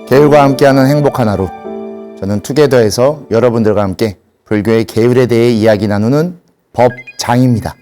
계율과 함께하는 행복한 하루. 저는 투게더에서 여러분들과 함께 불교의 계율에 대해 이야기 나누는 법장입니다.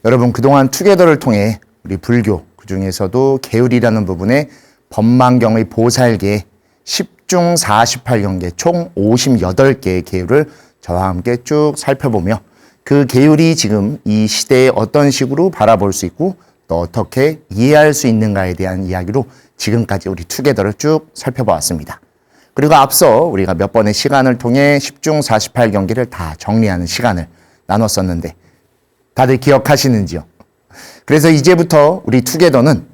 여러분, 그동안 투게더를 통해 우리 불교, 그 중에서도 계율이라는 부분에 법망경의 보살계에 10중 48경계 총 58개의 계율을 저와 함께 쭉 살펴보며 그 계율이 지금 이 시대에 어떤 식으로 바라볼 수 있고 또 어떻게 이해할 수 있는가에 대한 이야기로 지금까지 우리 투게더를 쭉 살펴보았습니다. 그리고 앞서 우리가 몇 번의 시간을 통해 10중 48경계를 다 정리하는 시간을 나눴었는데 다들 기억하시는지요? 그래서 이제부터 우리 투게더는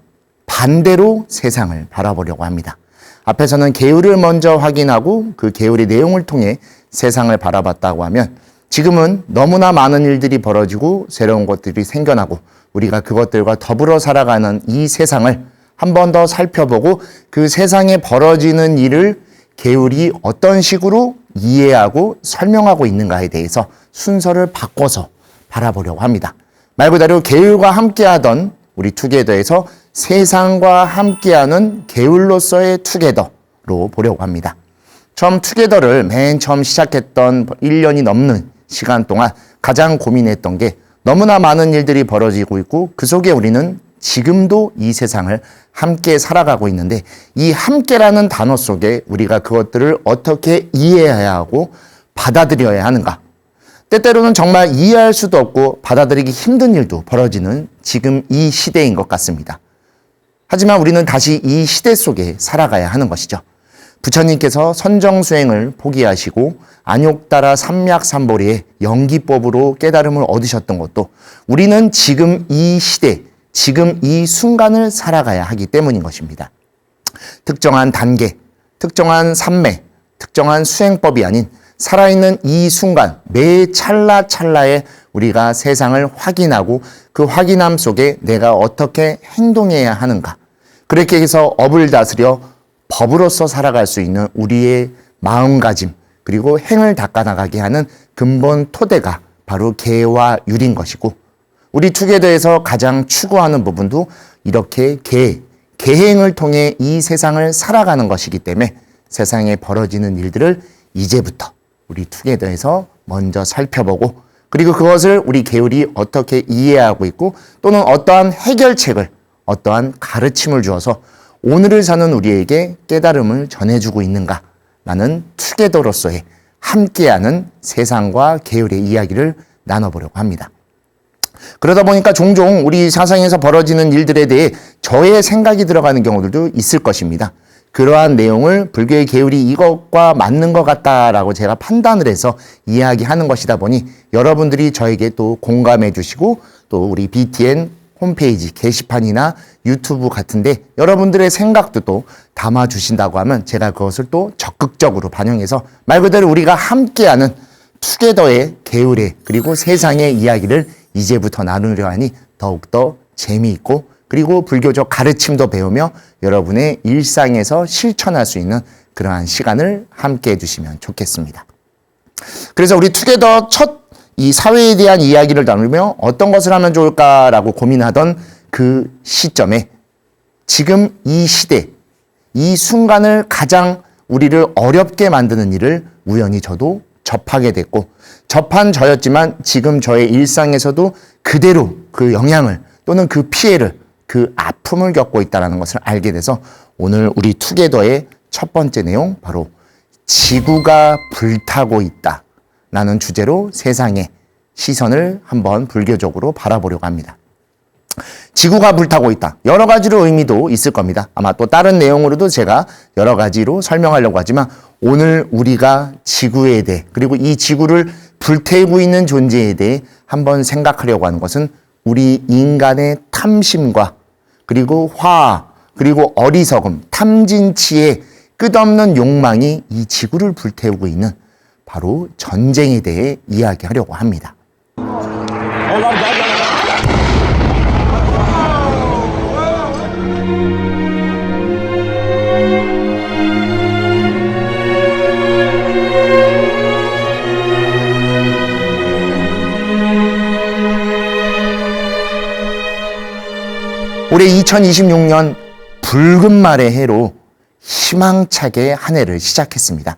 반대로 세상을 바라보려고 합니다. 앞에서는 계율을 먼저 확인하고 그 계율의 내용을 통해 세상을 바라봤다고 하면 지금은 너무나 많은 일들이 벌어지고 새로운 것들이 생겨나고 우리가 그것들과 더불어 살아가는 이 세상을 한 번 더 살펴보고 그 세상에 벌어지는 일을 계율이 어떤 식으로 이해하고 설명하고 있는가에 대해서 순서를 바꿔서 바라보려고 합니다. 말 그대로 계율과 함께하던 우리 투게더에서 세상과 함께하는 계율로서의 투게더로 보려고 합니다. 처음 투게더를 맨 처음 시작했던 1년이 넘는 시간 동안 가장 고민했던 게 너무나 많은 일들이 벌어지고 있고 그 속에 우리는 지금도 이 세상을 함께 살아가고 있는데 이 함께라는 단어 속에 우리가 그것들을 어떻게 이해해야 하고 받아들여야 하는가. 때때로는 정말 이해할 수도 없고 받아들이기 힘든 일도 벌어지는 지금 이 시대인 것 같습니다. 하지만 우리는 다시 이 시대 속에 살아가야 하는 것이죠. 부처님께서 선정수행을 포기하시고 안욕따라 삼맥삼보리의 연기법으로 깨달음을 얻으셨던 것도 우리는 지금 이 시대, 지금 이 순간을 살아가야 하기 때문인 것입니다. 특정한 단계, 특정한 삼매, 특정한 수행법이 아닌 살아있는 이 순간, 매 찰나찰나에 우리가 세상을 확인하고 그 확인함 속에 내가 어떻게 행동해야 하는가. 그렇게 해서 업을 다스려 법으로서 살아갈 수 있는 우리의 마음가짐 그리고 행을 닦아나가게 하는 근본 토대가 바로 계와 율인 것이고 우리 투게더에서 가장 추구하는 부분도 이렇게 계행을 통해 이 세상을 살아가는 것이기 때문에 세상에 벌어지는 일들을 이제부터 우리 투게더에서 먼저 살펴보고 그리고 그것을 우리 계율이 어떻게 이해하고 있고 또는 어떠한 해결책을 어떠한 가르침을 주어서 오늘을 사는 우리에게 깨달음을 전해주고 있는가라는 투게더로서의 함께하는 세상과 계율의 이야기를 나눠보려고 합니다. 그러다 보니까 종종 우리 사상에서 벌어지는 일들에 대해 저의 생각이 들어가는 경우들도 있을 것입니다. 그러한 내용을 불교의 계율이 이것과 맞는 것 같다라고 제가 판단을 해서 이야기하는 것이다 보니 여러분들이 저에게 또 공감해 주시고 또 우리 BTN 홈페이지 게시판이나 유튜브 같은데 여러분들의 생각도 또 담아주신다고 하면 제가 그것을 또 적극적으로 반영해서 말 그대로 우리가 함께하는 투게더의 계율의 그리고 세상의 이야기를 이제부터 나누려 하니 더욱더 재미있고 그리고 불교적 가르침도 배우며 여러분의 일상에서 실천할 수 있는 그러한 시간을 함께 해주시면 좋겠습니다. 그래서 우리 투게더 첫 이 사회에 대한 이야기를 나누며 어떤 것을 하면 좋을까라고 고민하던 그 시점에 지금 이 시대, 이 순간을 가장 우리를 어렵게 만드는 일을 우연히 저도 접하게 됐고 접한 저였지만 지금 저의 일상에서도 그대로 그 영향을 또는 그 피해를 그 아픔을 겪고 있다는 것을 알게 돼서 오늘 우리 투게더의 첫 번째 내용 바로 지구가 불타고 있다 라는 주제로 세상의 시선을 한번 불교적으로 바라보려고 합니다. 지구가 불타고 있다. 여러 가지로 의미도 있을 겁니다. 아마 또 다른 내용으로도 제가 여러 가지로 설명하려고 하지만 오늘 우리가 지구에 대해 그리고 이 지구를 불태우고 있는 존재에 대해 한번 생각하려고 하는 것은 우리 인간의 탐심과 그리고 화아 그리고 어리석음, 탐진치의 끝없는 욕망이 이 지구를 불태우고 있는 바로 전쟁에 대해 이야기하려고 합니다. 올해 2026년 붉은 말의 해로 희망차게 한 해를 시작했습니다.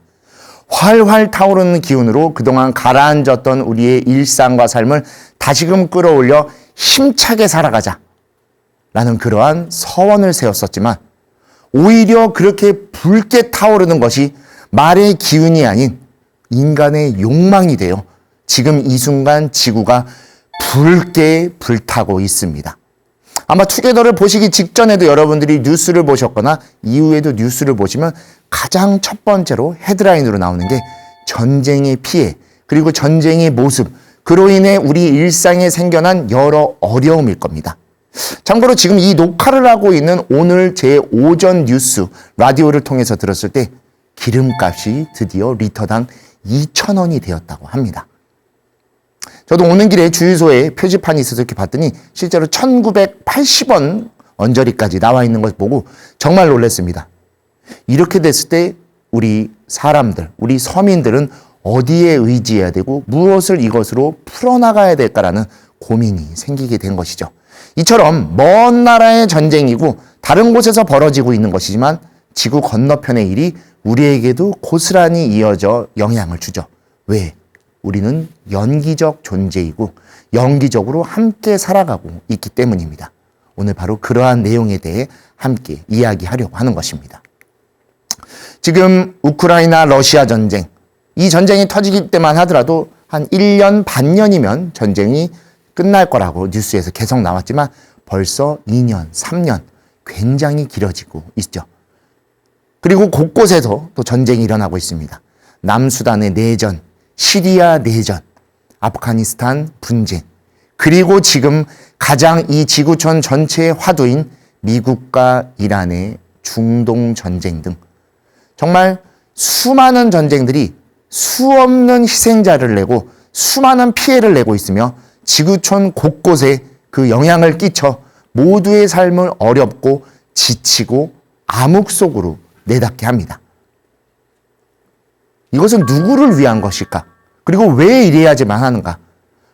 활활 타오르는 기운으로 그동안 가라앉았던 우리의 일상과 삶을 다시금 끌어올려 힘차게 살아가자 라는 그러한 서원을 세웠었지만, 오히려 그렇게 붉게 타오르는 것이 말의 기운이 아닌 인간의 욕망이 되어 지금 이 순간 지구가 붉게 불타고 있습니다. 아마 투게더를 보시기 직전에도 여러분들이 뉴스를 보셨거나 이후에도 뉴스를 보시면 가장 첫 번째로 헤드라인으로 나오는 게 전쟁의 피해, 그리고 전쟁의 모습, 그로 인해 우리 일상에 생겨난 여러 어려움일 겁니다. 참고로 지금 이 녹화를 하고 있는 오늘 제 오전 뉴스 라디오를 통해서 들었을 때 기름값이 드디어 리터당 2,000원이 되었다고 합니다. 저도 오는 길에 주유소에 표지판이 있어서 이렇게 봤더니 실제로 1,980원 언저리까지 나와 있는 걸 보고 정말 놀랐습니다. 이렇게 됐을 때 우리 사람들, 우리 서민들은 어디에 의지해야 되고 무엇을 이것으로 풀어나가야 될까라는 고민이 생기게 된 것이죠. 이처럼 먼 나라의 전쟁이고 다른 곳에서 벌어지고 있는 것이지만 지구 건너편의 일이 우리에게도 고스란히 이어져 영향을 주죠. 왜? 우리는 연기적 존재이고 연기적으로 함께 살아가고 있기 때문입니다. 오늘 바로 그러한 내용에 대해 함께 이야기하려고 하는 것입니다. 지금 우크라이나 러시아 전쟁, 이 전쟁이 터지기 때만 하더라도 한 1년 반년이면 전쟁이 끝날 거라고 뉴스에서 계속 나왔지만 벌써 2년, 3년 굉장히 길어지고 있죠. 그리고 곳곳에서 또 전쟁이 일어나고 있습니다. 남수단의 내전, 시리아 내전, 아프가니스탄 분쟁, 그리고 지금 가장 이 지구촌 전체의 화두인 미국과 이란의 중동 전쟁 등 정말 수많은 전쟁들이 수없는 희생자를 내고 수많은 피해를 내고 있으며 지구촌 곳곳에 그 영향을 끼쳐 모두의 삶을 어렵고 지치고 암흑 속으로 내닫게 합니다. 이것은 누구를 위한 것일까? 그리고 왜 이래야지만 하는가?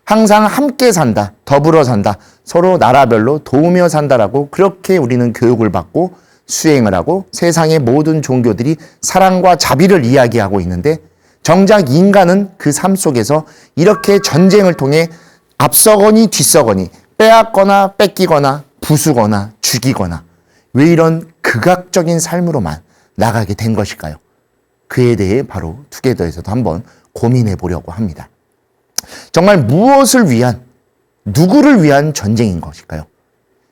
항상 함께 산다, 더불어 산다, 서로 나라별로 도우며 산다라고 그렇게 우리는 교육을 받고 수행을 하고 세상의 모든 종교들이 사랑과 자비를 이야기하고 있는데, 정작 인간은 그 삶 속에서 이렇게 전쟁을 통해 앞서거니 뒤서거니 빼앗거나 뺏기거나 부수거나 죽이거나 왜 이런 극악적인 삶으로만 나가게 된 것일까요? 그에 대해 바로 투게더에서도 한번 고민해 보려고 합니다. 정말 무엇을 위한, 누구를 위한 전쟁인 것일까요?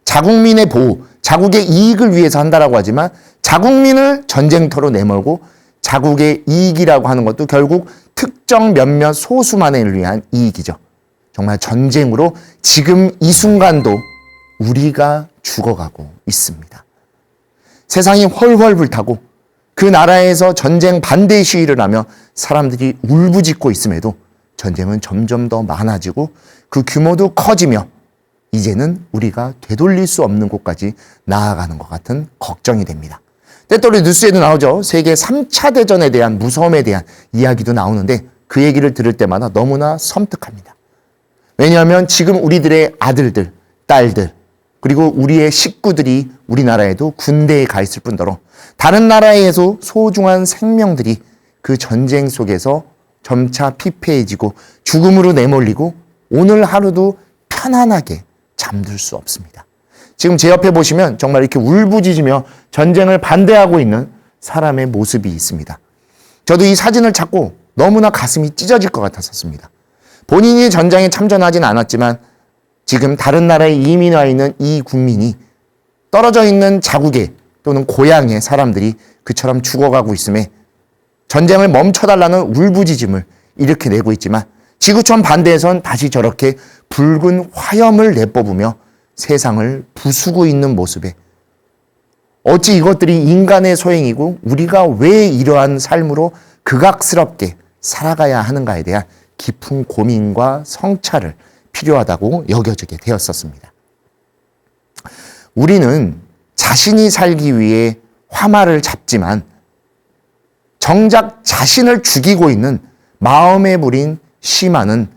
자국민의 보호, 자국의 이익을 위해서 한다라고 하지만 자국민을 전쟁터로 내몰고 자국의 이익이라고 하는 것도 결국 특정 몇몇 소수만을 위한 이익이죠. 정말 전쟁으로 지금 이 순간도 우리가 죽어가고 있습니다. 세상이 훨훨 불타고 그 나라에서 전쟁 반대 시위를 하며 사람들이 울부짖고 있음에도 전쟁은 점점 더 많아지고 그 규모도 커지며 이제는 우리가 되돌릴 수 없는 곳까지 나아가는 것 같은 걱정이 됩니다. 때때로 뉴스에도 나오죠. 세계 3차 대전에 대한 무서움에 대한 이야기도 나오는데 그 얘기를 들을 때마다 너무나 섬뜩합니다. 왜냐하면 지금 우리들의 아들들, 딸들, 그리고 우리의 식구들이 우리나라에도 군대에 가 있을 뿐더러 다른 나라에서 소중한 생명들이 그 전쟁 속에서 점차 피폐해지고 죽음으로 내몰리고 오늘 하루도 편안하게 잠들 수 없습니다. 지금 제 옆에 보시면 정말 이렇게 울부짖으며 전쟁을 반대하고 있는 사람의 모습이 있습니다. 저도 이 사진을 찾고 너무나 가슴이 찢어질 것 같았었습니다. 본인이 전장에 참전하진 않았지만 지금 다른 나라에 이민 와 있는 이 국민이 떨어져 있는 자국에 또는 고향의 사람들이 그처럼 죽어가고 있음에 전쟁을 멈춰달라는 울부짖음을 이렇게 내고 있지만 지구촌 반대에선 다시 저렇게 붉은 화염을 내뿜으며 세상을 부수고 있는 모습에 어찌 이것들이 인간의 소행이고 우리가 왜 이러한 삶으로 극악스럽게 살아가야 하는가에 대한 깊은 고민과 성찰을 필요하다고 여겨지게 되었었습니다. 우리는 자신이 살기 위해 화말을 잡지만 정작 자신을 죽이고 있는 마음에 부린 심화는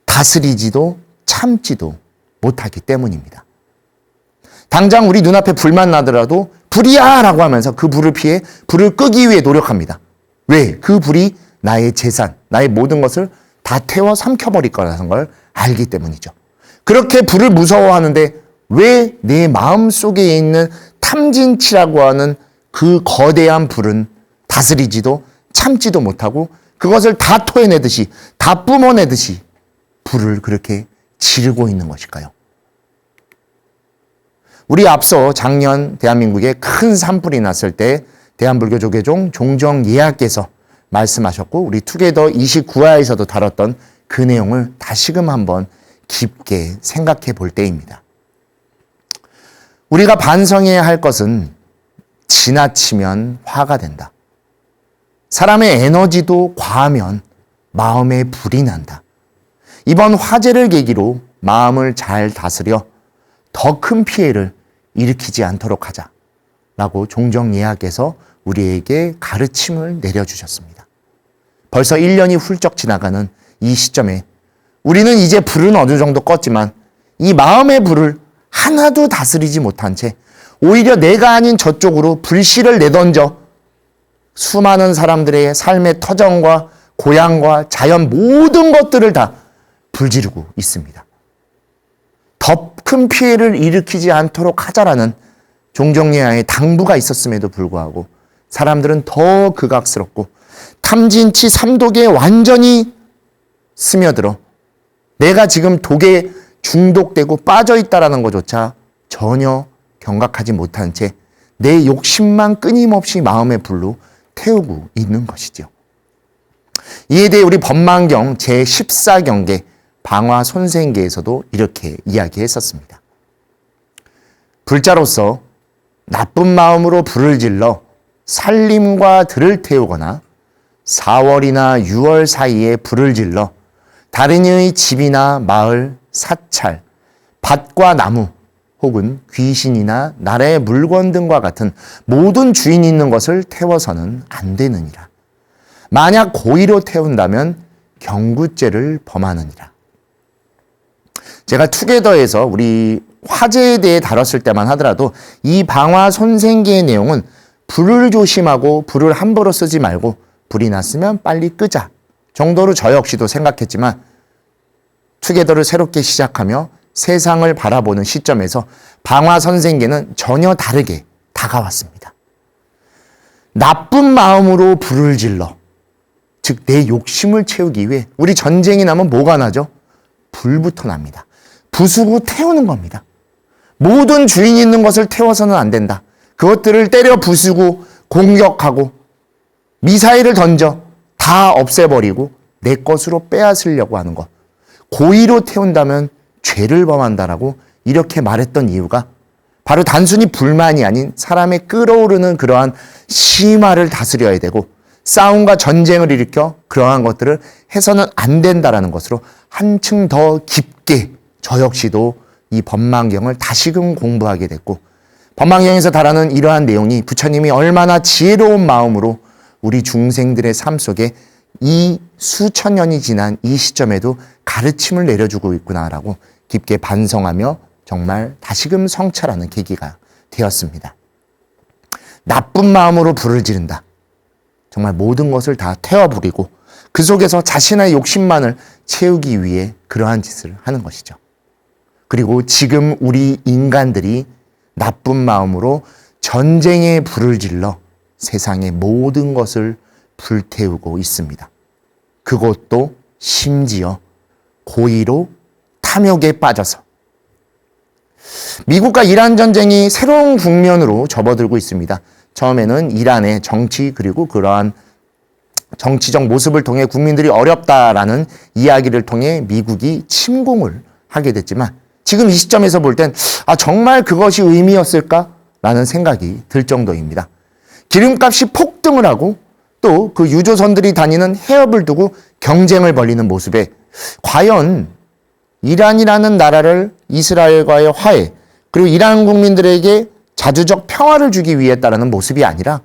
다스리지도 참지도 못하기 때문입니다. 당장 우리 눈앞에 불만 나더라도 불이야! 라고 하면서 그 불을 피해 불을 끄기 위해 노력합니다. 왜? 그 불이 나의 재산, 나의 모든 것을 다 태워 삼켜버릴 거라는 걸 알기 때문이죠. 그렇게 불을 무서워하는데 왜 내 마음 속에 있는 탐진치라고 하는 그 거대한 불은 다스리지도 참지도 못하고 그것을 다 토해내듯이, 다 뿜어내듯이 불을 그렇게 지르고 있는 것일까요? 우리 앞서 작년 대한민국에 큰 산불이 났을 때 대한불교조계종 종정예하께서 말씀하셨고 우리 투게더 29화에서도 다뤘던 그 내용을 다시금 한번 깊게 생각해 볼 때입니다. 우리가 반성해야 할 것은 지나치면 화가 된다. 사람의 에너지도 과하면 마음에 불이 난다. 이번 화재를 계기로 마음을 잘 다스려 더 큰 피해를 일으키지 않도록 하자라고 종정예하께서 우리에게 가르침을 내려주셨습니다. 벌써 1년이 훌쩍 지나가는 이 시점에 우리는 이제 불은 어느 정도 껐지만 이 마음의 불을 하나도 다스리지 못한 채 오히려 내가 아닌 저쪽으로 불씨를 내던져 수많은 사람들의 삶의 터전과 고향과 자연 모든 것들을 다 불지르고 있습니다. 더 큰 피해를 일으키지 않도록 하자라는 종정예하의 당부가 있었음에도 불구하고 사람들은 더 극악스럽고 탐진치 삼독에 완전히 스며들어 내가 지금 독에 중독되고 빠져있다라는 것조차 전혀 경각하지 못한 채 내 욕심만 끊임없이 마음의 불로 태우고 있는 것이죠. 이에 대해 우리 법망경 제14경계 방화손생계에서도 이렇게 이야기했었습니다. 불자로서 나쁜 마음으로 불을 질러 살림과 들을 태우거나 4월이나 6월 사이에 불을 질러 다른 이의 집이나 마을, 사찰, 밭과 나무 혹은 귀신이나 나라의 물건 등과 같은 모든 주인이 있는 것을 태워서는 안 되느니라. 만약 고의로 태운다면 경구죄를 범하느니라. 제가 투게더에서 우리 화재에 대해 다뤘을 때만 하더라도 이 방화손생계의 내용은 불을 조심하고 불을 함부로 쓰지 말고 불이 났으면 빨리 끄자 정도로 저 역시도 생각했지만 투게더를 새롭게 시작하며 세상을 바라보는 시점에서 방화손생계는 전혀 다르게 다가왔습니다. 나쁜 마음으로 불을 질러 즉 내 욕심을 채우기 위해 우리 전쟁이 나면 뭐가 나죠? 불부터 납니다. 부수고 태우는 겁니다. 모든 주인이 있는 것을 태워서는 안 된다. 그것들을 때려 부수고 공격하고 미사일을 던져 다 없애버리고 내 것으로 빼앗으려고 하는 것. 고의로 태운다면 죄를 범한다라고 이렇게 말했던 이유가 바로 단순히 불만이 아닌 사람의 끓어오르는 그러한 심화를 다스려야 되고 싸움과 전쟁을 일으켜 그러한 것들을 해서는 안 된다라는 것으로 한층 더 깊게 저 역시도 이 법망경을 다시금 공부하게 됐고 법망경에서 다루는 이러한 내용이 부처님이 얼마나 지혜로운 마음으로 우리 중생들의 삶 속에 이 수천 년이 지난 이 시점에도 가르침을 내려주고 있구나라고 깊게 반성하며 정말 다시금 성찰하는 계기가 되었습니다. 나쁜 마음으로 불을 지른다. 정말 모든 것을 다 태워버리고 그 속에서 자신의 욕심만을 채우기 위해 그러한 짓을 하는 것이죠. 그리고 지금 우리 인간들이 나쁜 마음으로 전쟁에 불을 질러 세상의 모든 것을 불태우고 있습니다. 그것도 심지어 고의로 탐욕에 빠져서 미국과 이란 전쟁이 새로운 국면으로 접어들고 있습니다. 처음에는 이란의 정치 그리고 그러한 정치적 모습을 통해 국민들이 어렵다라는 이야기를 통해 미국이 침공을 하게 됐지만 지금 이 시점에서 볼 땐 정말 그것이 의미였을까라는 생각이 들 정도입니다. 기름값이 폭등을 하고 또 그 유조선들이 다니는 해협을 두고 경쟁을 벌이는 모습에 과연 이란이라는 나라를 이스라엘과의 화해 그리고 이란 국민들에게 자주적 평화를 주기 위했다라는 모습이 아니라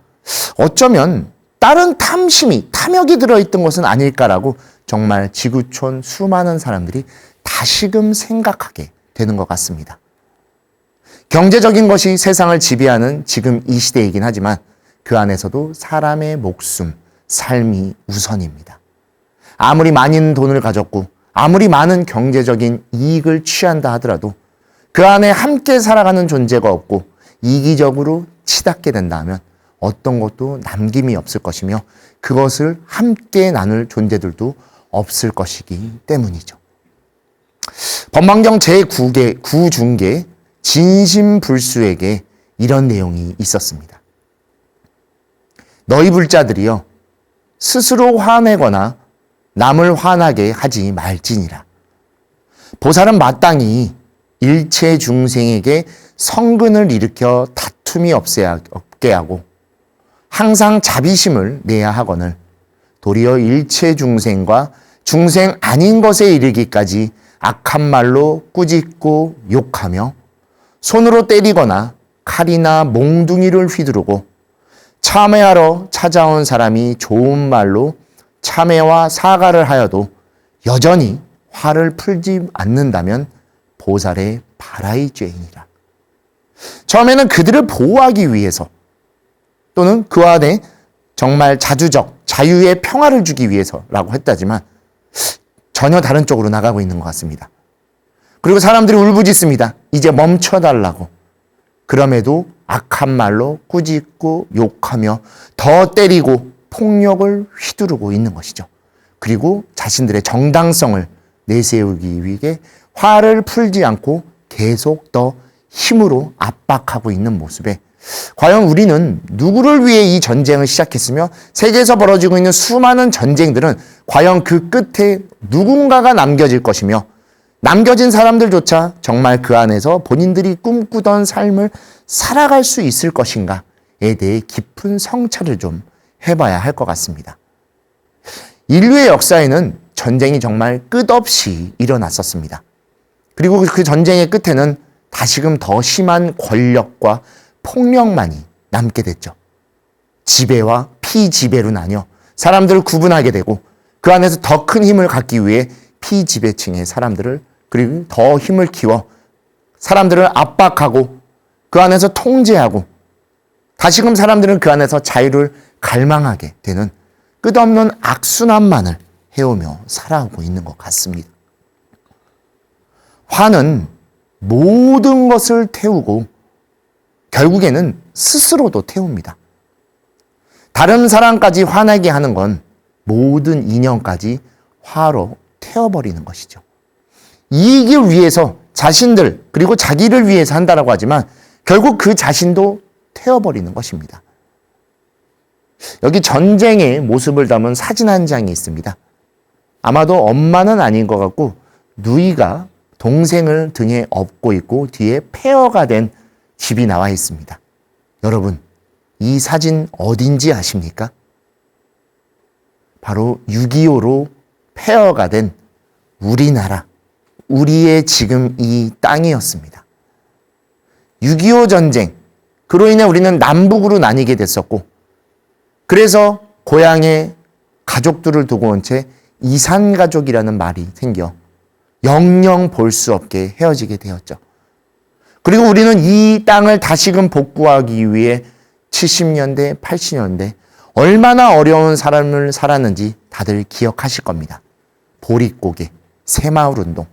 어쩌면 다른 탐욕이 들어있던 것은 아닐까라고 정말 지구촌 수많은 사람들이 다시금 생각하게 되는 것 같습니다. 경제적인 것이 세상을 지배하는 지금 이 시대이긴 하지만 그 안에서도 사람의 목숨, 삶이 우선입니다. 아무리 많은 돈을 가졌고 아무리 많은 경제적인 이익을 취한다 하더라도 그 안에 함께 살아가는 존재가 없고 이기적으로 치닫게 된다면 어떤 것도 남김이 없을 것이며 그것을 함께 나눌 존재들도 없을 것이기 때문이죠. 법망경 제9중계 진심불수에게 이런 내용이 있었습니다. 너희 불자들이여 스스로 화내거나 남을 화나게 하지 말지니라. 보살은 마땅히 일체 중생에게 성근을 일으켜 다툼이 없게 하고 항상 자비심을 내야 하거늘 도리어 일체 중생과 중생 아닌 것에 이르기까지 악한 말로 꾸짖고 욕하며 손으로 때리거나 칼이나 몽둥이를 휘두르고 참회하러 찾아온 사람이 좋은 말로 참회와 사과를 하여도 여전히 화를 풀지 않는다면 보살의 바라이 죄이니라. 처음에는 그들을 보호하기 위해서 또는 그 안에 정말 자주적 자유의 평화를 주기 위해서라고 했다지만 전혀 다른 쪽으로 나가고 있는 것 같습니다. 그리고 사람들이 울부짖습니다. 이제 멈춰달라고. 그럼에도 악한 말로 꾸짖고 욕하며 더 때리고 폭력을 휘두르고 있는 것이죠. 그리고 자신들의 정당성을 내세우기 위해 화를 풀지 않고 계속 더 힘으로 압박하고 있는 모습에 과연 우리는 누구를 위해 이 전쟁을 시작했으며 세계에서 벌어지고 있는 수많은 전쟁들은 과연 그 끝에 누군가가 남겨질 것이며 남겨진 사람들조차 정말 그 안에서 본인들이 꿈꾸던 삶을 살아갈 수 있을 것인가에 대해 깊은 성찰을 좀 해봐야 할 것 같습니다. 인류의 역사에는 전쟁이 정말 끝없이 일어났었습니다. 그리고 그 전쟁의 끝에는 다시금 더 심한 권력과 폭력만이 남게 됐죠. 지배와 피지배로 나뉘어 사람들을 구분하게 되고 그 안에서 더 큰 힘을 갖기 위해 피지배층의 사람들을 그리고 더 힘을 키워 사람들을 압박하고 그 안에서 통제하고 다시금 사람들은 그 안에서 자유를 갈망하게 되는 끝없는 악순환만을 해오며 살아오고 있는 것 같습니다. 화는 모든 것을 태우고 결국에는 스스로도 태웁니다. 다른 사람까지 화나게 하는 건 모든 인연까지 화로 태워버리는 것이죠. 이익을 위해서 자신들 그리고 자기를 위해서 한다라고 하지만 결국 그 자신도 태워버리는 것입니다. 여기 전쟁의 모습을 담은 사진 한 장이 있습니다. 아마도 엄마는 아닌 것 같고 누이가 동생을 등에 업고 있고 뒤에 폐허가 된 집이 나와 있습니다. 여러분, 이 사진 어딘지 아십니까? 바로 6.25로 폐허가 된 우리나라, 우리의 지금 이 땅이었습니다. 6.25 전쟁, 그로 인해 우리는 남북으로 나뉘게 됐었고 그래서 고향에 가족들을 두고 온 채 이산가족이라는 말이 생겨 영영 볼 수 없게 헤어지게 되었죠. 그리고 우리는 이 땅을 다시금 복구하기 위해 70년대, 80년대 얼마나 어려운 삶을 살았는지 다들 기억하실 겁니다. 보릿고개, 새마을운동.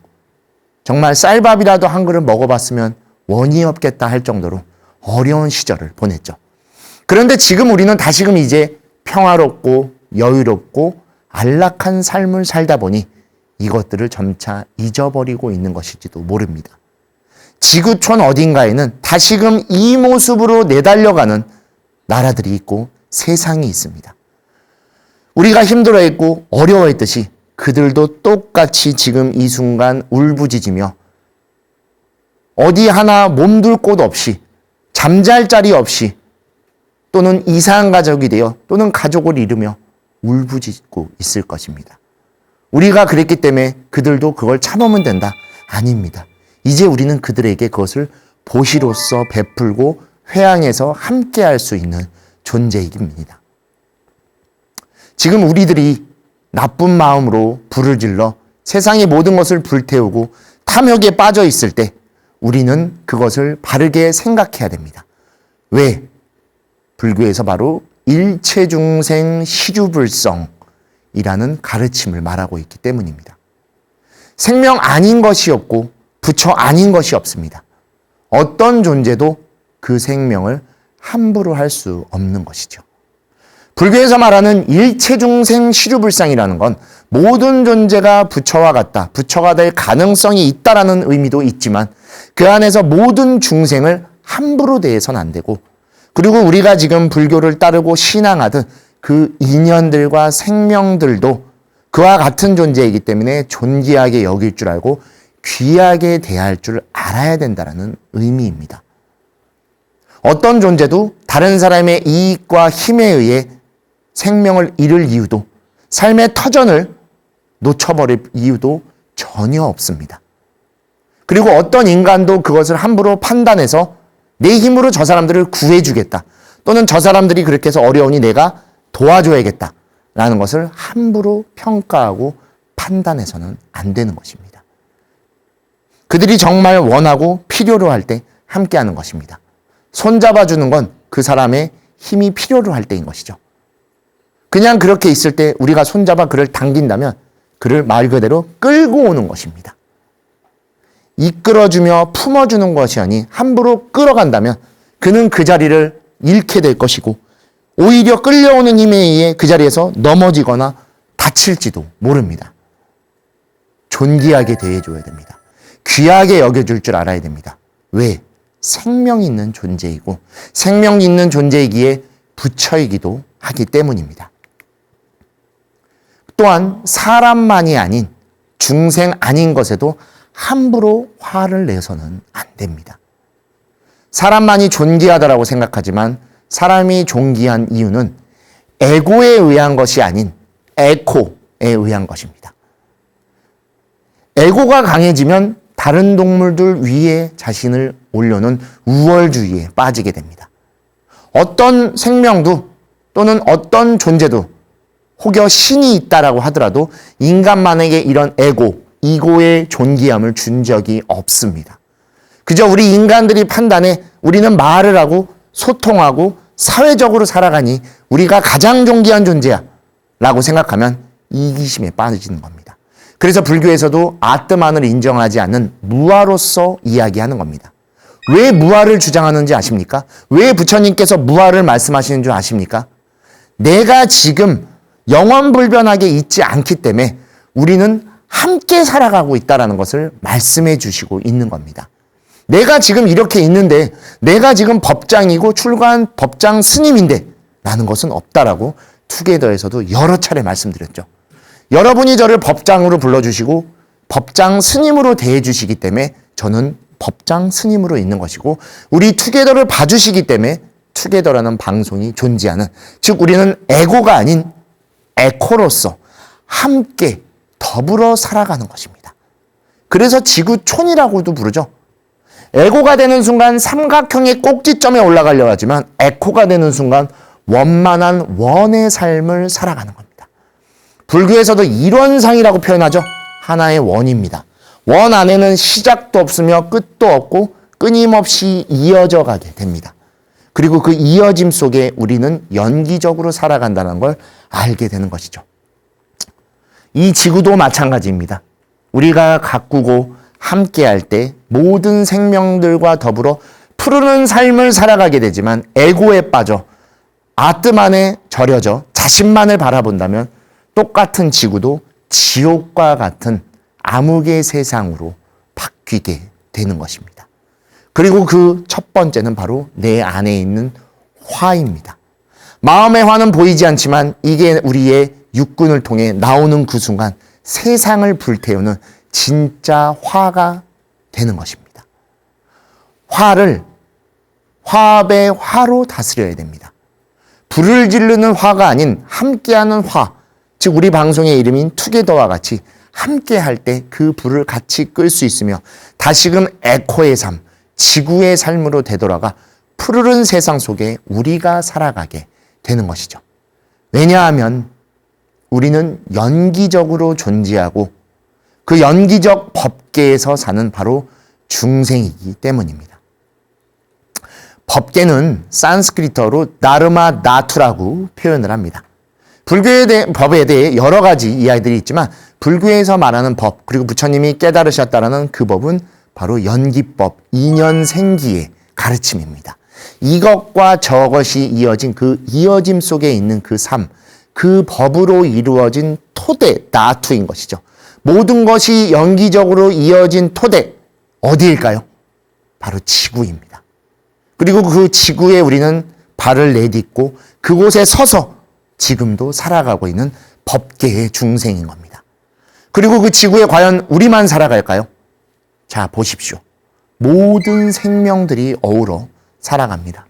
정말 쌀밥이라도 한 그릇 먹어봤으면 원이 없겠다 할 정도로 어려운 시절을 보냈죠. 그런데 지금 우리는 다시금 이제 평화롭고 여유롭고 안락한 삶을 살다 보니 이것들을 점차 잊어버리고 있는 것일지도 모릅니다. 지구촌 어딘가에는 다시금 이 모습으로 내달려가는 나라들이 있고 세상이 있습니다. 우리가 힘들어했고 어려워했듯이 그들도 똑같이 지금 이 순간 울부짖으며 어디 하나 몸둘 곳 없이 잠잘 자리 없이 또는 이상한 가족이 되어 또는 가족을 잃으며 울부짖고 있을 것입니다. 우리가 그랬기 때문에 그들도 그걸 참으면 된다? 아닙니다. 이제 우리는 그들에게 그것을 보시로써 베풀고 회항해서 함께할 수 있는 존재입니다. 지금 우리들이 나쁜 마음으로 불을 질러 세상의 모든 것을 불태우고 탐욕에 빠져 있을 때 우리는 그것을 바르게 생각해야 됩니다. 왜? 불교에서 바로 일체중생 시주불성이라는 가르침을 말하고 있기 때문입니다. 생명 아닌 것이 없고 부처 아닌 것이 없습니다. 어떤 존재도 그 생명을 함부로 할 수 없는 것이죠. 불교에서 말하는 일체중생 시주불상이라는 건 모든 존재가 부처와 같다, 부처가 될 가능성이 있다라는 의미도 있지만 그 안에서 모든 중생을 함부로 대해서는 안 되고, 그리고 우리가 지금 불교를 따르고 신앙하듯 그 인연들과 생명들도 그와 같은 존재이기 때문에 존귀하게 여길 줄 알고 귀하게 대할 줄 알아야 된다는 의미입니다. 어떤 존재도 다른 사람의 이익과 힘에 의해 생명을 잃을 이유도, 삶의 터전을 놓쳐버릴 이유도 전혀 없습니다. 그리고 어떤 인간도 그것을 함부로 판단해서 내 힘으로 저 사람들을 구해주겠다, 또는 저 사람들이 그렇게 해서 어려우니 내가 도와줘야겠다 라는 것을 함부로 평가하고 판단해서는 안 되는 것입니다. 그들이 정말 원하고 필요로 할 때 함께하는 것입니다. 손잡아주는 건 그 사람의 힘이 필요로 할 때인 것이죠. 그냥 그렇게 있을 때 우리가 손잡아 그를 당긴다면 그를 말 그대로 끌고 오는 것입니다. 이끌어주며 품어주는 것이 아니 함부로 끌어간다면 그는 그 자리를 잃게 될 것이고, 오히려 끌려오는 힘에 의해 그 자리에서 넘어지거나 다칠지도 모릅니다. 존귀하게 대해줘야 됩니다. 귀하게 여겨줄 줄 알아야 됩니다. 왜? 생명이 있는 존재이고 생명이 있는 존재이기에 부처이기도 하기 때문입니다. 또한 사람만이 아닌 중생 아닌 것에도 함부로 화를 내서는 안 됩니다. 사람만이 존귀하다라고 생각하지만 사람이 존귀한 이유는 에고에 의한 것이 아닌 에코에 의한 것입니다. 에고가 강해지면 다른 동물들 위에 자신을 올려놓은 우월주의에 빠지게 됩니다. 어떤 생명도 또는 어떤 존재도 혹여 신이 있다라고 하더라도 인간만에게 이런 에고, 이고의 존귀함을 준 적이 없습니다. 그저 우리 인간들이 판단해 우리는 말을 하고 소통하고 사회적으로 살아가니 우리가 가장 존귀한 존재야 라고 생각하면 이기심에 빠지는 겁니다. 그래서 불교에서도 아뜨만을 인정하지 않는 무아로서 이야기하는 겁니다. 왜 무아를 주장하는지 아십니까? 왜 부처님께서 무아를 말씀하시는 줄 아십니까? 내가 지금 영원불변하게 있지 않기 때문에 우리는 함께 살아가고 있다는 것을 말씀해 주시고 있는 겁니다. 내가 지금 이렇게 있는데, 내가 지금 법장이고 출가한 법장 스님인데 라는 것은 없다라고 투게더에서도 여러 차례 말씀드렸죠. 여러분이 저를 법장으로 불러주시고 법장 스님으로 대해주시기 때문에 저는 법장 스님으로 있는 것이고, 우리 투게더를 봐주시기 때문에 투게더라는 방송이 존재하는, 즉 우리는 에고가 아닌 에코로서 함께 더불어 살아가는 것입니다. 그래서 지구촌이라고도 부르죠. 에고가 되는 순간 삼각형의 꼭지점에 올라가려고 하지만 에코가 되는 순간 원만한 원의 삶을 살아가는 겁니다. 불교에서도 일원상이라고 표현하죠. 하나의 원입니다. 원 안에는 시작도 없으며 끝도 없고 끊임없이 이어져 가게 됩니다. 그리고 그 이어짐 속에 우리는 연기적으로 살아간다는 걸 알게 되는 것이죠. 이 지구도 마찬가지입니다. 우리가 가꾸고 함께할 때 모든 생명들과 더불어 푸르는 삶을 살아가게 되지만 에고에 빠져 아뜨만에 절여져 자신만을 바라본다면 똑같은 지구도 지옥과 같은 암흑의 세상으로 바뀌게 되는 것입니다. 그리고 그 첫 번째는 바로 내 안에 있는 화입니다. 마음의 화는 보이지 않지만 이게 우리의 육군을 통해 나오는 그 순간 세상을 불태우는 진짜 화가 되는 것입니다. 화를 화합의 화로 다스려야 됩니다. 불을 지르는 화가 아닌 함께하는 화, 즉 우리 방송의 이름인 투게더와 같이 함께 할 때 그 불을 같이 끌 수 있으며 다시금 에코의 삶, 지구의 삶으로 되돌아가 푸르른 세상 속에 우리가 살아가게 되는 것이죠. 왜냐하면 우리는 연기적으로 존재하고 그 연기적 법계에서 사는 바로 중생이기 때문입니다. 법계는 산스크리트어로 나르마 나투라고 표현을 합니다. 불교의 법에 대해 여러 가지 이야기들이 있지만 불교에서 말하는 법, 그리고 부처님이 깨달으셨다라는 그 법은 바로 연기법, 인연생기의 가르침입니다. 이것과 저것이 이어진 그 이어짐 속에 있는 그 삶, 그 법으로 이루어진 토대, 나투인 것이죠. 모든 것이 연기적으로 이어진 토대, 어디일까요? 바로 지구입니다. 그리고 그 지구에 우리는 발을 내딛고 그곳에 서서 지금도 살아가고 있는 법계의 중생인 겁니다. 그리고 그 지구에 과연 우리만 살아갈까요? 자, 보십시오. 모든 생명들이 어우러 살아갑니다.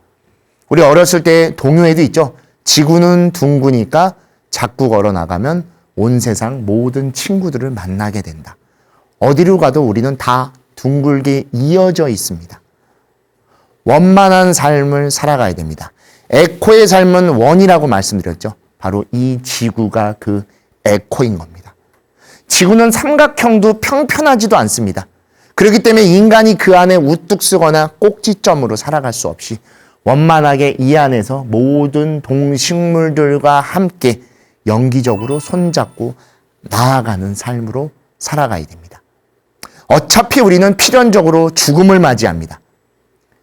우리 어렸을 때 동요에도 있죠. 지구는 둥구니까 자꾸 걸어 나가면 온 세상 모든 친구들을 만나게 된다. 어디로 가도 우리는 다 둥글게 이어져 있습니다. 원만한 삶을 살아가야 됩니다. 에코의 삶은 원이라고 말씀드렸죠. 바로 이 지구가 그 에코인 겁니다. 지구는 삼각형도 평편하지도 않습니다. 그렇기 때문에 인간이 그 안에 우뚝 쓰거나 꼭지점으로 살아갈 수 없이 원만하게 이 안에서 모든 동식물들과 함께 연기적으로 손잡고 나아가는 삶으로 살아가야 됩니다. 어차피 우리는 필연적으로 죽음을 맞이합니다.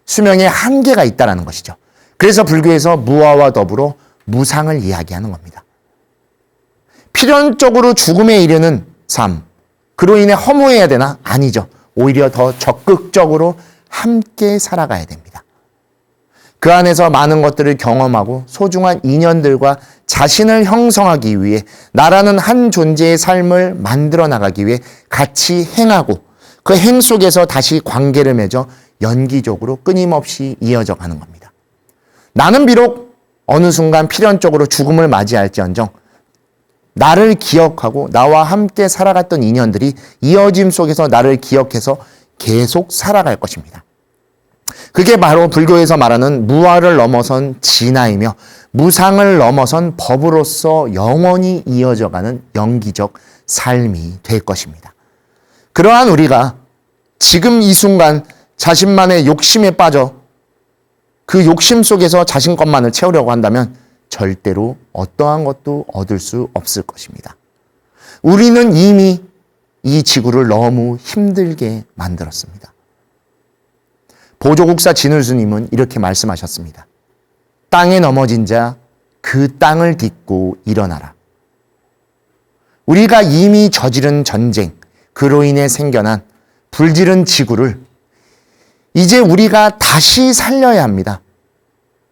수명에 한계가 있다는 것이죠. 그래서 불교에서 무아와 더불어 무상을 이야기하는 겁니다. 필연적으로 죽음에 이르는 삶, 그로 인해 허무해야 되나? 아니죠. 오히려 더 적극적으로 함께 살아가야 됩니다. 그 안에서 많은 것들을 경험하고 소중한 인연들과 자신을 형성하기 위해 나라는 한 존재의 삶을 만들어 나가기 위해 같이 행하고 그 행 속에서 다시 관계를 맺어 연기적으로 끊임없이 이어져 가는 겁니다. 나는 비록 어느 순간 필연적으로 죽음을 맞이할지언정 나를 기억하고 나와 함께 살아갔던 인연들이 이어짐 속에서 나를 기억해서 계속 살아갈 것입니다. 그게 바로 불교에서 말하는 무아를 넘어선 진화이며 무상을 넘어선 법으로서 영원히 이어져가는 영기적 삶이 될 것입니다. 그러한 우리가 지금 이 순간 자신만의 욕심에 빠져 그 욕심 속에서 자신 것만을 채우려고 한다면 절대로 어떠한 것도 얻을 수 없을 것입니다. 우리는 이미 이 지구를 너무 힘들게 만들었습니다. 보조국사 진울스님은 이렇게 말씀하셨습니다. 땅에 넘어진 자 그 땅을 딛고 일어나라. 우리가 이미 저지른 전쟁, 그로 인해 생겨난 불지른 지구를 이제 우리가 다시 살려야 합니다.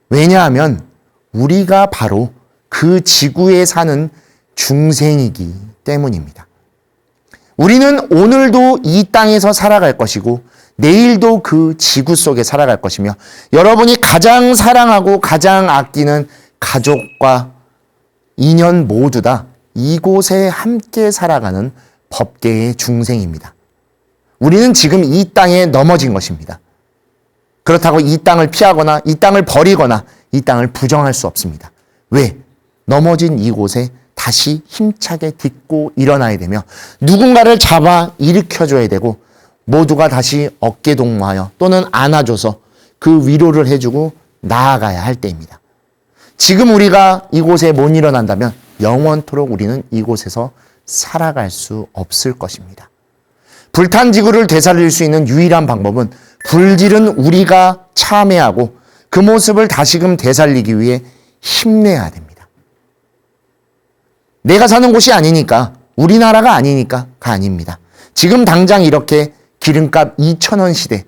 왜냐하면 우리가 바로 그 지구에 사는 중생이기 때문입니다. 우리는 오늘도 이 땅에서 살아갈 것이고 내일도 그 지구 속에 살아갈 것이며 여러분이 가장 사랑하고 가장 아끼는 가족과 인연 모두 다 이곳에 함께 살아가는 법계의 중생입니다. 우리는 지금 이 땅에 넘어진 것입니다. 그렇다고 이 땅을 피하거나 이 땅을 버리거나 이 땅을 부정할 수 없습니다. 왜? 넘어진 이곳에 다시 힘차게 딛고 일어나야 되며 누군가를 잡아 일으켜줘야 되고 모두가 다시 어깨동무하여 또는 안아줘서 그 위로를 해주고 나아가야 할 때입니다. 지금 우리가 이곳에 못 일어난다면 영원토록 우리는 이곳에서 살아갈 수 없을 것입니다. 불탄 지구를 되살릴 수 있는 유일한 방법은 불질은 우리가 참회하고 그 모습을 다시금 되살리기 위해 힘내야 됩니다. 내가 사는 곳이 아니니까, 우리나라가 아니니까가 아닙니다. 지금 당장 이렇게 기름값 2,000원 시대,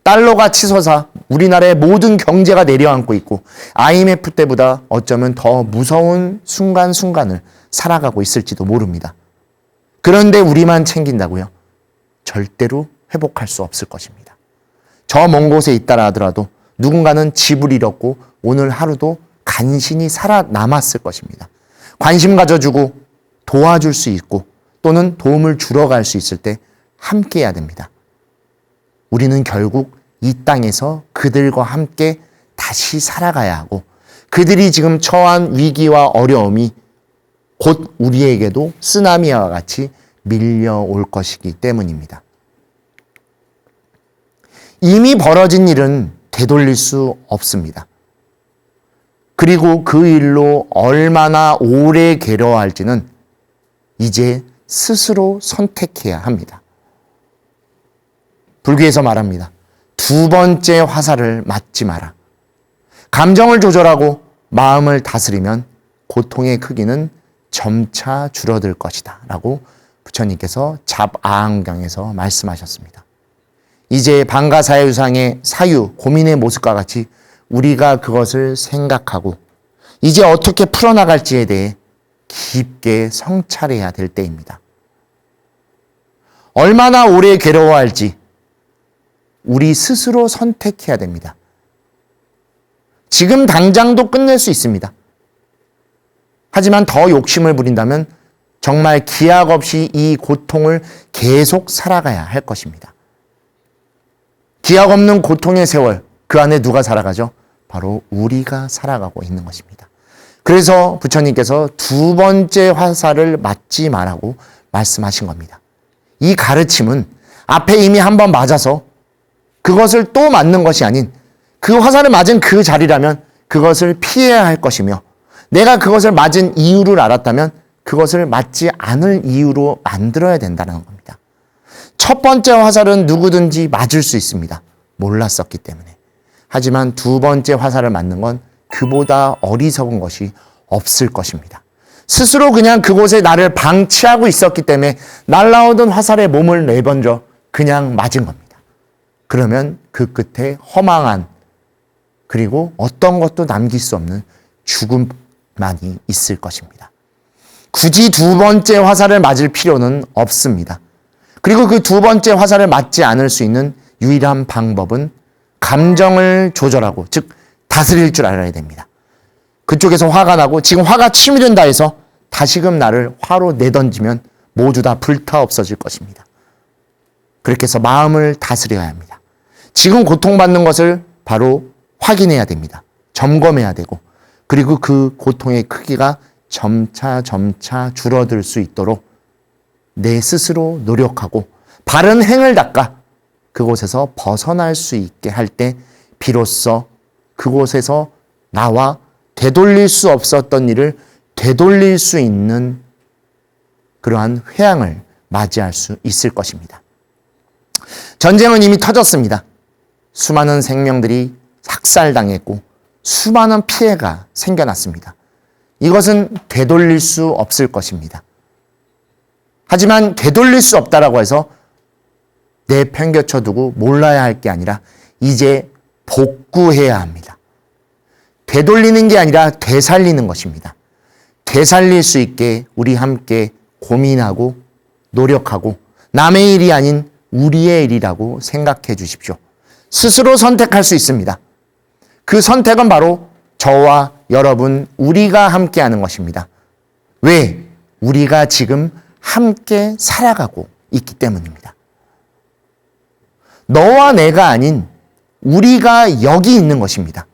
달러가 치솟아 우리나라의 모든 경제가 내려앉고 있고 IMF 때보다 어쩌면 더 무서운 순간순간을 살아가고 있을지도 모릅니다. 그런데 우리만 챙긴다고요? 절대로 회복할 수 없을 것입니다. 저 먼 곳에 있다라 하더라도 누군가는 집을 잃었고 오늘 하루도 간신히 살아남았을 것입니다. 관심 가져주고 도와줄 수 있고 또는 도움을 주러 갈 수 있을 때 함께 해야 됩니다. 우리는 결국 이 땅에서 그들과 함께 다시 살아가야 하고 그들이 지금 처한 위기와 어려움이 곧 우리에게도 쓰나미와 같이 밀려올 것이기 때문입니다. 이미 벌어진 일은 되돌릴 수 없습니다. 그리고 그 일로 얼마나 오래 괴로워할지는 이제 스스로 선택해야 합니다. 불교에서 말합니다. 두 번째 화살을 맞지 마라. 감정을 조절하고 마음을 다스리면 고통의 크기는 점차 줄어들 것이다 라고 부처님께서 잡아안경에서 말씀하셨습니다. 이제 방가사유상의 사유, 고민의 모습과 같이 우리가 그것을 생각하고 이제 어떻게 풀어나갈지에 대해 깊게 성찰해야 될 때입니다. 얼마나 오래 괴로워할지 우리 스스로 선택해야 됩니다. 지금 당장도 끝낼 수 있습니다. 하지만 더 욕심을 부린다면 정말 기약 없이 이 고통을 계속 살아가야 할 것입니다. 기약 없는 고통의 세월, 그 안에 누가 살아가죠? 바로 우리가 살아가고 있는 것입니다. 그래서 부처님께서 두 번째 화살을 맞지 말라고 말씀하신 겁니다. 이 가르침은 앞에 이미 한번 맞아서 그것을 또 맞는 것이 아닌 그 화살을 맞은 그 자리라면 그것을 피해야 할 것이며 내가 그것을 맞은 이유를 알았다면 그것을 맞지 않을 이유로 만들어야 된다는 겁니다. 첫 번째 화살은 누구든지 맞을 수 있습니다. 몰랐었기 때문에. 하지만 두 번째 화살을 맞는 건 그보다 어리석은 것이 없을 것입니다. 스스로 그냥 그곳에 나를 방치하고 있었기 때문에 날라오던 화살에 몸을 내번져 그냥 맞은 겁니다. 그러면 그 끝에 허망한 그리고 어떤 것도 남길 수 없는 죽음만이 있을 것입니다. 굳이 두 번째 화살을 맞을 필요는 없습니다. 그리고 그 두 번째 화살을 맞지 않을 수 있는 유일한 방법은 감정을 조절하고 즉 다스릴 줄 알아야 됩니다. 그쪽에서 화가 나고 지금 화가 치밀은다 해서 다시금 나를 화로 내던지면 모두 다 불타 없어질 것입니다. 그렇게 해서 마음을 다스려야 합니다. 지금 고통받는 것을 바로 확인해야 됩니다. 점검해야 되고 그리고 그 고통의 크기가 점차 줄어들 수 있도록 내 스스로 노력하고 바른 행을 닦아 그곳에서 벗어날 수 있게 할 때 비로소 그곳에서 나와 되돌릴 수 없었던 일을 되돌릴 수 있는 그러한 회항을 맞이할 수 있을 것입니다. 전쟁은 이미 터졌습니다. 수많은 생명들이 삭살당했고 수많은 피해가 생겨났습니다. 이것은 되돌릴 수 없을 것입니다. 하지만 되돌릴 수 없다라고 해서 내팽겨쳐 두고 몰라야 할 게 아니라 이제 복구해야 합니다. 되돌리는 게 아니라 되살리는 것입니다. 되살릴 수 있게 우리 함께 고민하고 노력하고 남의 일이 아닌 우리의 일이라고 생각해 주십시오. 스스로 선택할 수 있습니다. 그 선택은 바로 저와 여러분 우리가 함께 하는 것입니다. 왜? 우리가 지금 함께 살아가고 있기 때문입니다. 너와 내가 아닌 우리가 여기 있는 것입니다.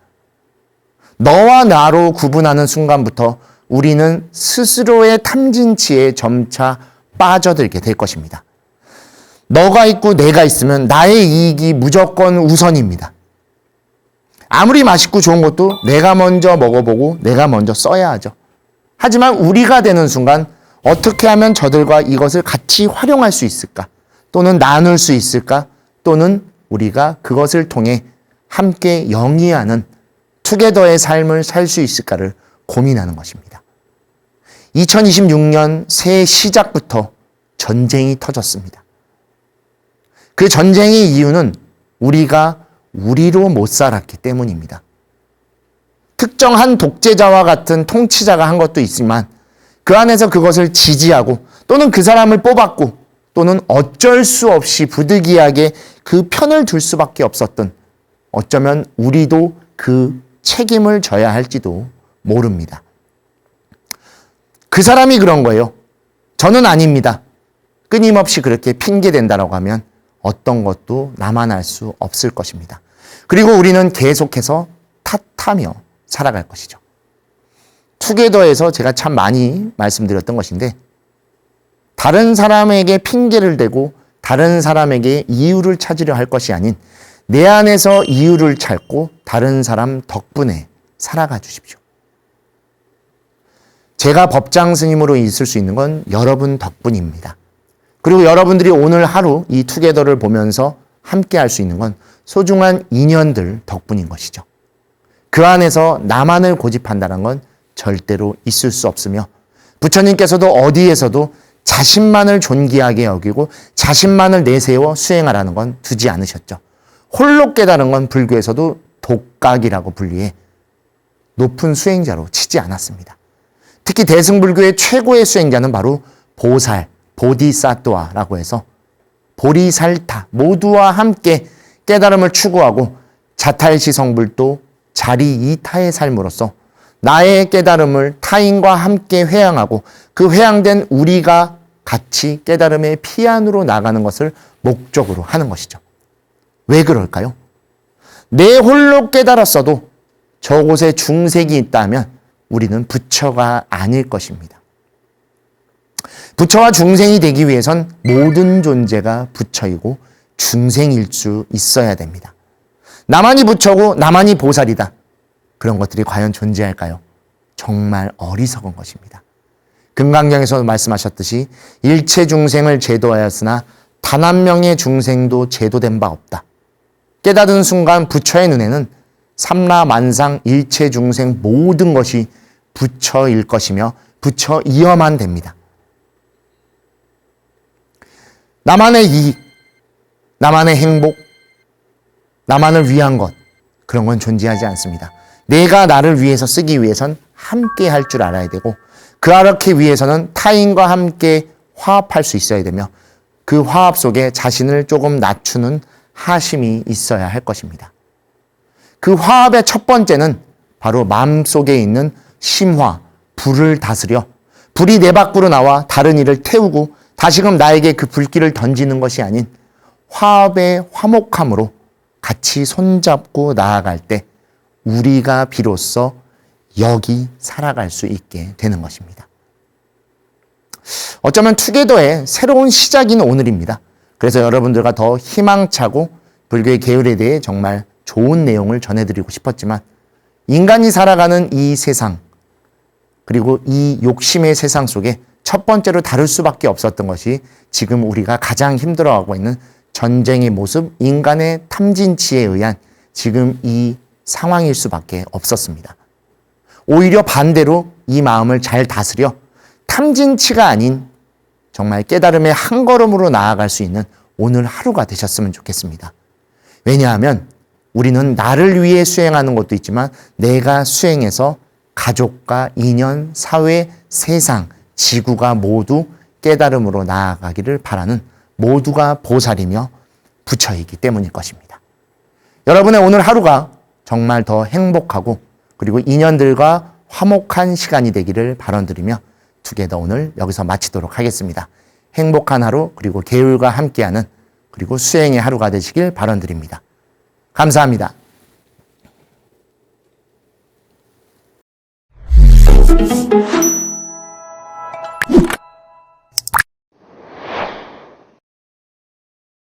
너와 나로 구분하는 순간부터 우리는 스스로의 탐진치에 점차 빠져들게 될 것입니다. 너가 있고 내가 있으면 나의 이익이 무조건 우선입니다. 아무리 맛있고 좋은 것도 내가 먼저 먹어보고 내가 먼저 써야 하죠. 하지만 우리가 되는 순간 어떻게 하면 저들과 이것을 같이 활용할 수 있을까? 또는 나눌 수 있을까? 또는 우리가 그것을 통해 함께 영위하는 투게더의 삶을 살 수 있을까를 고민하는 것입니다. 2026년 새해 시작부터 전쟁이 터졌습니다. 그 전쟁의 이유는 우리가 우리로 못 살았기 때문입니다. 특정한 독재자와 같은 통치자가 한 것도 있지만 그 안에서 그것을 지지하고 또는 그 사람을 뽑았고 또는 어쩔 수 없이 부득이하게 그 편을 둘 수밖에 없었던 어쩌면 우리도 그 책임을 져야 할지도 모릅니다. 그 사람이 그런 거예요. 저는 아닙니다. 끊임없이 그렇게 핑계댄다라고 하면 어떤 것도 남아날 수 없을 것입니다. 그리고 우리는 계속해서 탓하며 살아갈 것이죠. 투게더에서 제가 참 많이 말씀드렸던 것인데 다른 사람에게 핑계를 대고 다른 사람에게 이유를 찾으려 할 것이 아닌 내 안에서 이유를 찾고 다른 사람 덕분에 살아가 주십시오. 제가 법장 스님으로 있을 수 있는 건 여러분 덕분입니다. 그리고 여러분들이 오늘 하루 이 투게더를 보면서 함께 할 수 있는 건 소중한 인연들 덕분인 것이죠. 그 안에서 나만을 고집한다는 건 절대로 있을 수 없으며 부처님께서도 어디에서도 자신만을 존귀하게 여기고 자신만을 내세워 수행하라는 건 두지 않으셨죠. 홀로 깨달은 건 불교에서도 독각이라고 분리해 높은 수행자로 치지 않았습니다. 특히 대승불교의 최고의 수행자는 바로 보살, 보디사토아라고 해서 보리살타 모두와 함께 깨달음을 추구하고 자탈시 성불도 자리이타의 삶으로서 나의 깨달음을 타인과 함께 회양하고 그 회양된 우리가 같이 깨달음의 피안으로 나가는 것을 목적으로 하는 것이죠. 왜 그럴까요? 내 홀로 깨달았어도 저곳에 중생이 있다면 우리는 부처가 아닐 것입니다. 부처와 중생이 되기 위해선 모든 존재가 부처이고 중생일 수 있어야 됩니다. 나만이 부처고 나만이 보살이다. 그런 것들이 과연 존재할까요? 정말 어리석은 것입니다. 금강경에서 말씀하셨듯이 일체 중생을 제도하였으나 단 한 명의 중생도 제도된 바 없다. 깨닫은 순간 부처의 눈에는 삼라만상 일체 중생 모든 것이 부처일 것이며 부처이어만 됩니다. 나만의 이익, 나만의 행복, 나만을 위한 것 그런 건 존재하지 않습니다. 내가 나를 위해서 쓰기 위해선 함께 할 줄 알아야 되고 그렇기 위해서는 타인과 함께 화합할 수 있어야 되며 그 화합 속에 자신을 조금 낮추는 하심이 있어야 할 것입니다. 그 화합의 첫 번째는 바로 마음속에 있는 심화, 불을 다스려 불이 내 밖으로 나와 다른 이를 태우고 다시금 나에게 그 불길을 던지는 것이 아닌 화합의 화목함으로 같이 손잡고 나아갈 때 우리가 비로소 여기 살아갈 수 있게 되는 것입니다. 어쩌면 투게더의 새로운 시작인 오늘입니다. 그래서 여러분들과 더 희망차고 불교의 계율에 대해 정말 좋은 내용을 전해드리고 싶었지만 인간이 살아가는 이 세상 그리고 이 욕심의 세상 속에 첫 번째로 다룰 수밖에 없었던 것이 지금 우리가 가장 힘들어하고 있는 전쟁의 모습, 인간의 탐진치에 의한 지금 이 상황일 수밖에 없었습니다. 오히려 반대로 이 마음을 잘 다스려 탐진치가 아닌 정말 깨달음의 한 걸음으로 나아갈 수 있는 오늘 하루가 되셨으면 좋겠습니다. 왜냐하면 우리는 나를 위해 수행하는 것도 있지만 내가 수행해서 가족과 인연, 사회, 세상, 지구가 모두 깨달음으로 나아가기를 바라는 모두가 보살이며 부처이기 때문일 것입니다. 여러분의 오늘 하루가 정말 더 행복하고 그리고 인연들과 화목한 시간이 되기를 바라드리며 투게더 오늘 여기서 마치도록 하겠습니다. 행복한 하루 그리고 계율과 함께하는 그리고 수행의 하루가 되시길 바라드립니다. 감사합니다.